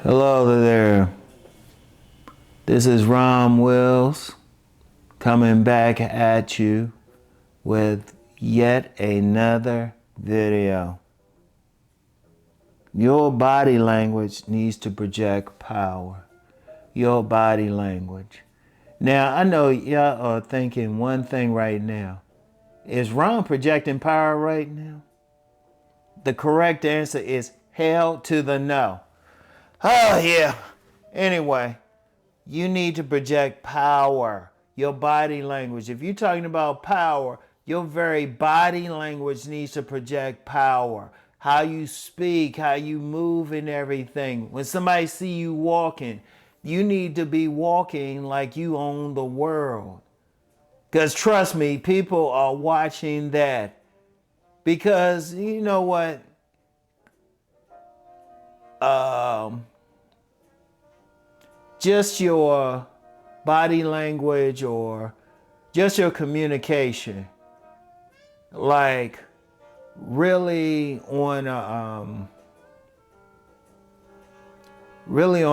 Hello there. This is Rom Wills coming back at you with yet another video. Your body language needs to project power. Your body language. Now, I know y'all are thinking one thing right now. Is Rom projecting power right now? The correct answer is hell to the no. Oh, yeah. Anyway, you need to project power, your body language. If you're talking about power, your very body language needs to project power. How you speak, how you move and everything. When somebody see you walking, you need to be walking like you own the world. Because trust me, people are watching that. Because you know what? Just your body language or just your communication, like really on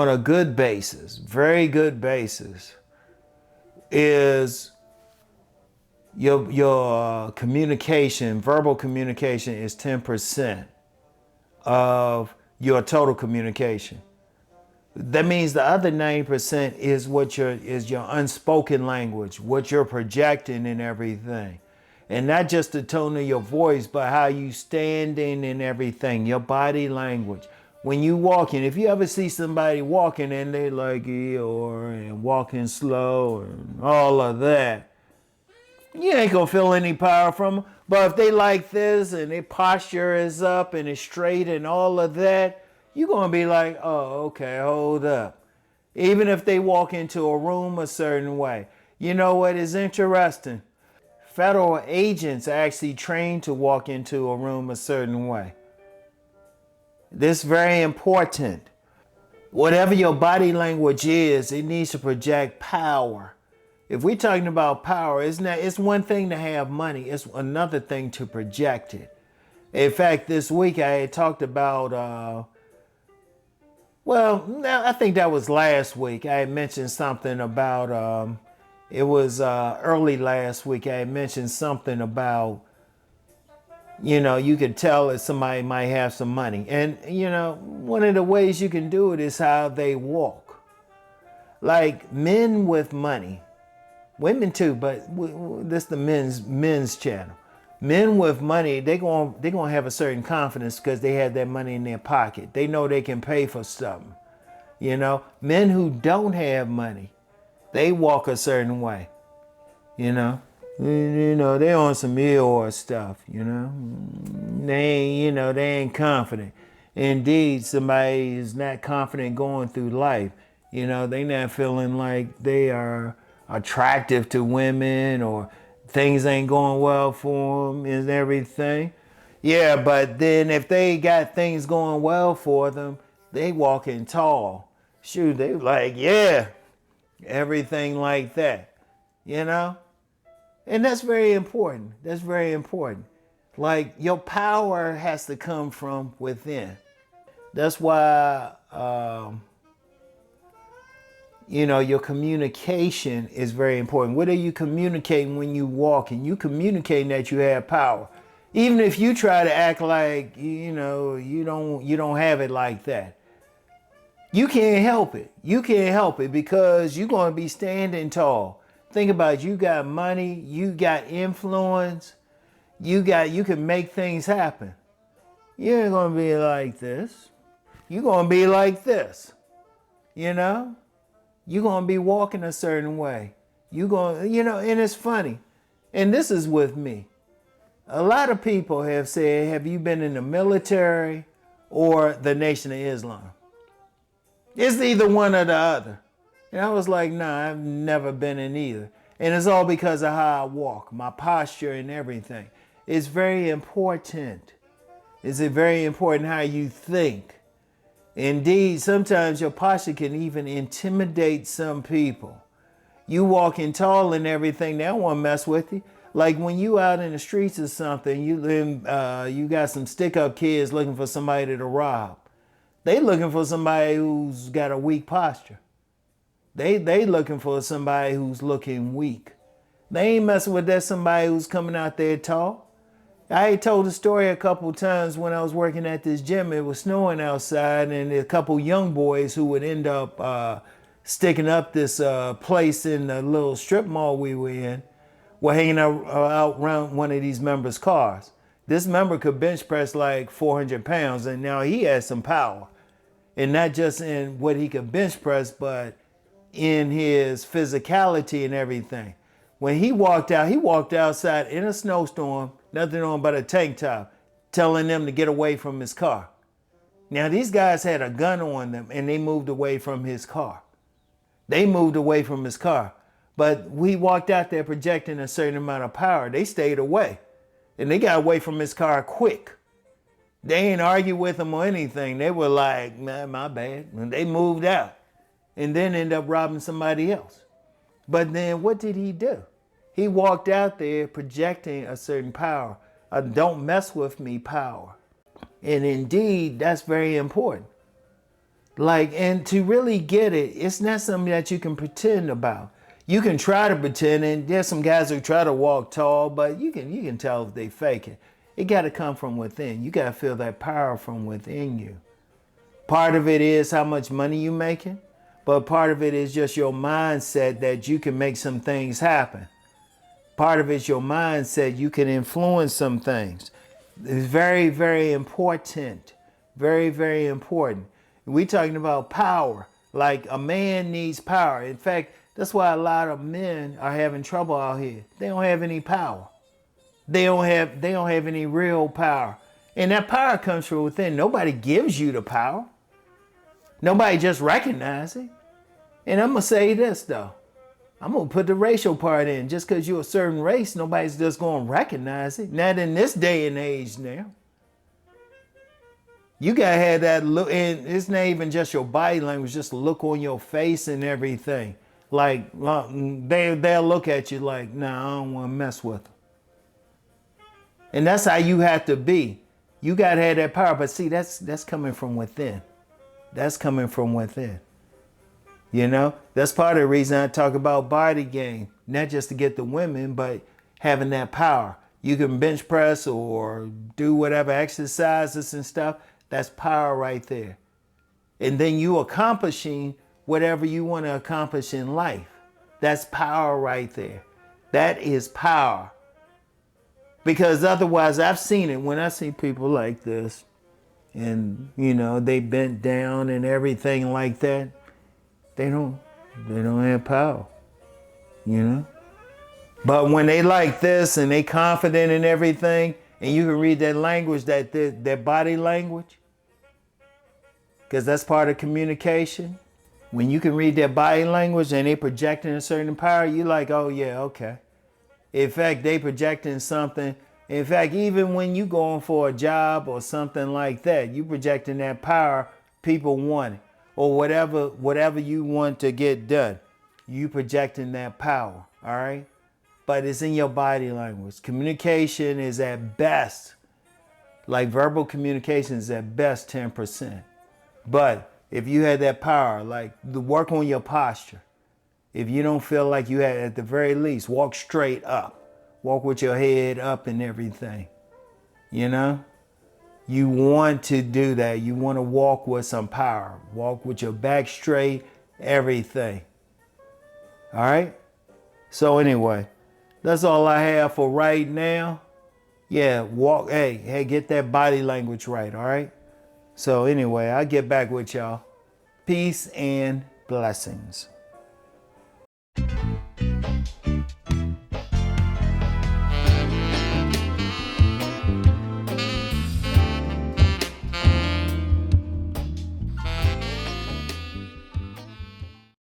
a good basis, very good basis, is your communication. Verbal communication is 10% of your total communication. That means the other 90% is your unspoken language, what you're projecting and everything. And not just the tone of your voice, but how you standing and everything, your body language. When you walking, if you ever see somebody walking and they like Eeyore and walking slow and all of that, you ain't gonna feel any power from them. But if they like this and their posture is up and it's straight and all of that, you're going to be like, oh, okay, hold up. Even if they walk into a room a certain way. You know what is interesting? Federal agents are actually trained to walk into a room a certain way. This is very important. Whatever your body language is, it needs to project power. If we're talking about power, it's one thing to have money. It's another thing to project it. In fact, this week I had talked about... I think that was last week. I had mentioned something about, it was early last week. I had mentioned something about, you could tell that somebody might have some money. And, one of the ways you can do it is how they walk. Like men with money, women too, but this is the men's channel. Men with money, they're gonna have a certain confidence because they have that money in their pocket. They know they can pay for something. Men who don't have money, they walk a certain way. They on some Eeyore stuff. They ain't confident. Indeed, somebody is not confident going through life. They not feeling like they are attractive to women or things ain't going well for them and everything. Yeah, but then if they got things going well for them, they walking tall. Shoot, they like, yeah, everything like that, And that's very important. That's very important. Like your power has to come from within. That's why, your communication is very important. What are you communicating when you walk? And you communicating that you have power. Even if you try to act like, you don't have it like that. You can't help it. You can't help it because you're going to be standing tall. Think about it. You got money. You got influence. You can make things happen. You ain't going to be like this. You're going to be like this. You're going to be walking a certain way. You're going, and it's funny. And this is with me. A lot of people have said, have you been in the military or the Nation of Islam? It's either one or the other. And I was like, nah, I've never been in either. And it's all because of how I walk, my posture and everything. It's very important. It's very important how you think. Indeed, sometimes your posture can even intimidate some people. You walking tall and everything, they don't want to mess with you. Like when you out in the streets or something, you got some stick-up kids looking for somebody to rob. They looking for somebody who's got a weak posture. They looking for somebody who's looking weak. They ain't messing with that somebody who's coming out there tall. I told the story a couple times when I was working at this gym. It was snowing outside, and a couple young boys who would end up sticking up this place in the little strip mall we were in were hanging out around one of these members' cars. This member could bench press like 400 pounds, and now he has some power. And not just in what he could bench press, but in his physicality and everything. When he walked outside in a snowstorm, nothing on but a tank top, telling them to get away from his car. Now, these guys had a gun on them, and they moved away from his car. But we walked out there projecting a certain amount of power. They stayed away, and they got away from his car quick. They ain't argue with him or anything. They were like, man, my bad. And they moved out and then ended up robbing somebody else. But then what did he do? He walked out there projecting a certain power, a don't mess with me power. And indeed, that's very important. And to really get it, it's not something that you can pretend about. You can try to pretend, and there's some guys who try to walk tall, but you can tell if they fake it. It got to come from within. You got to feel that power from within you. Part of it is how much money you making, but part of it is just your mindset that you can make some things happen. Part of it's your mindset. You can influence some things. It's very, very important. Very, very important. We're talking about power. Like a man needs power. In fact, that's why a lot of men are having trouble out here. They don't have any power. They don't have any real power. And that power comes from within. Nobody gives you the power. Nobody just recognizes it. And I'm going to say this, though. I'm going to put the racial part in. Just because you're a certain race, nobody's just going to recognize it. Not in this day and age now. You got to have that look. And it's not even just your body language, just the look on your face and everything. Like, they'll look at you like, nah, I don't want to mess with them. And that's how you have to be. You got to have that power. But see, that's coming from within. That's coming from within. You know, that's part of the reason I talk about body game. Not just to get the women, but having that power. You can bench press or do whatever exercises and stuff. That's power right there. And then you accomplishing whatever you want to accomplish in life. That's power right there. That is power. Because otherwise, I've seen it when I see people like this and, you know, they bent down and everything like that. They don't have power, you know? But when they like this and they confident in everything, and you can read that language, that body language, because that's part of communication. When you can read their body language and they projecting a certain power, you're like, oh yeah, okay. In fact, they projecting something. In fact, even when you going for a job or something like that, you projecting that power, people want it. Or whatever you want to get done, you projecting that power, all right? But it's in your body language. Communication is at best, like verbal communication is at best 10%. But if you had that power, like work on your posture. If you don't feel like you had, at the very least, walk straight up. Walk with your head up and everything, you know? You want to do that. You want to walk with some power. Walk with your back straight, everything. All right? So anyway, that's all I have for right now. Yeah, walk. Hey, get that body language right, all right? So anyway, I'll get back with y'all. Peace and blessings.